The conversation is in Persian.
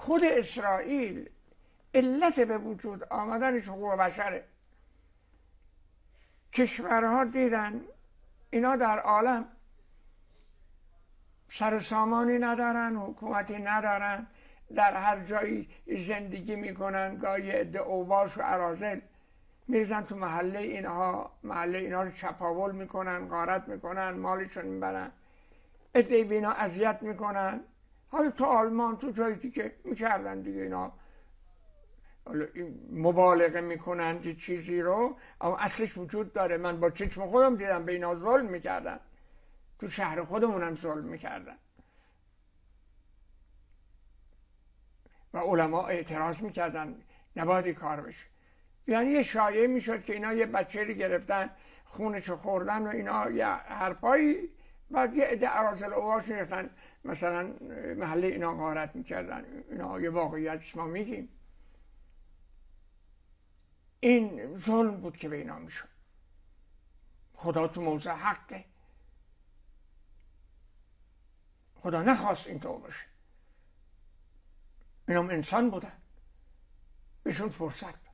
خود اسرائیل علت به وجود آمدنش حقوق بشره. کشورها دیدن اینا در عالم سر سامانی ندارن، حکومتی ندارن، در هر جایی زندگی میکنن، گاهی عده اوباش و اراذل میرزن تو محله اینها رو چپاول میکنن، غارت میکنن، مالشون میبرن، عده بینا اذیت میکنن. حالا تو آلمان تو جایی دیگه میکردن دیگه، اینا مبالغه میکنن یه چیزی رو اما اصلش وجود داره. من با چشم خودم دیدم به اینا ظلم میکردن، تو شهر خودمونم ظلم میکردن و علما اعتراض میکردن نباید این کار بشه. یعنی یه شایعه میشد که اینا یه بچه رو گرفتن خونشو خوردن و اینا یه حرفایی، بعد یه عده اراذل اوباش میرفتن مثلا محله اینا غارت میکردن. اینا یه واقعیت ما میگیم، این ظلم بود که به اینا میشد. خدا تو موضع حقه، خدا نخواست اینطور باشه. اینا انسان بودن، بهشون فرصت